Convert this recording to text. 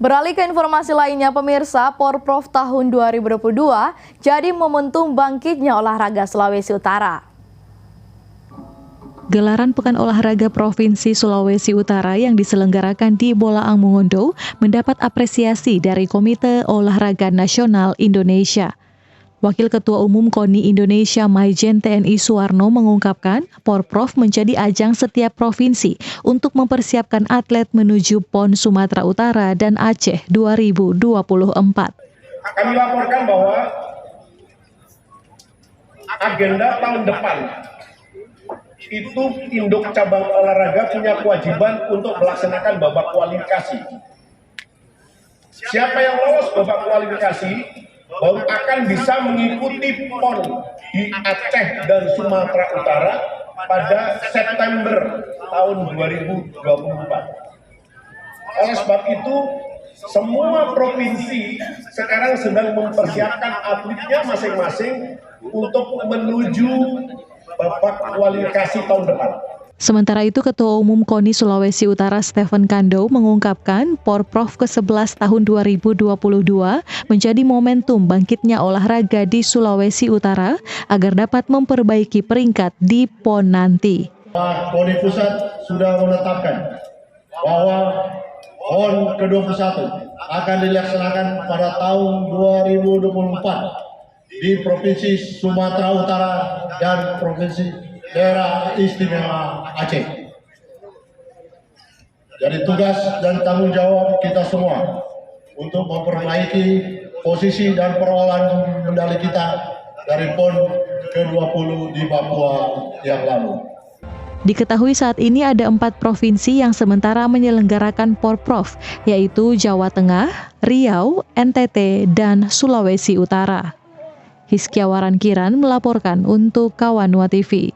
Beralih ke informasi lainnya, pemirsa, Porprov tahun 2022 jadi momentum bangkitnya olahraga Sulawesi Utara. Gelaran Pekan Olahraga Provinsi Sulawesi Utara yang diselenggarakan di Bolaang Mongondo mendapat apresiasi dari Komite Olahraga Nasional Indonesia. Wakil Ketua Umum KONI Indonesia Maijen TNI Suwarno mengungkapkan, Porprov menjadi ajang setiap provinsi untuk mempersiapkan atlet menuju PON Sumatera Utara dan Aceh 2024. Kami laporkan bahwa agenda tahun depan itu induk cabang olahraga punya kewajiban untuk melaksanakan babak kualifikasi. Siapa yang lolos babak kualifikasi baru akan bisa mengikuti PON di Aceh dan Sumatera Utara pada September tahun 2024. Oleh sebab itu, semua provinsi sekarang sedang mempersiapkan atletnya masing-masing untuk menuju babak kualifikasi tahun depan. Sementara itu, Ketua Umum KONI Sulawesi Utara Stephen Kando mengungkapkan Porprov ke-11 tahun 2022 menjadi momentum bangkitnya olahraga di Sulawesi Utara agar dapat memperbaiki peringkat di PON nanti. KONI Pusat sudah menetapkan bahwa PON ke-21 akan dilaksanakan pada tahun 2024 di Provinsi Sumatera Utara dan Provinsi Daerah Istimewa Aceh. Jadi tugas dan tanggung jawab kita semua untuk memperbaiki posisi dan perolehan medali kita dari PON ke-20 di Papua yang lalu. Diketahui saat ini ada 4 provinsi yang sementara menyelenggarakan Porprov, yaitu Jawa Tengah, Riau, NTT, dan Sulawesi Utara. Hizkia Waran Kiran melaporkan untuk Kawanua TV.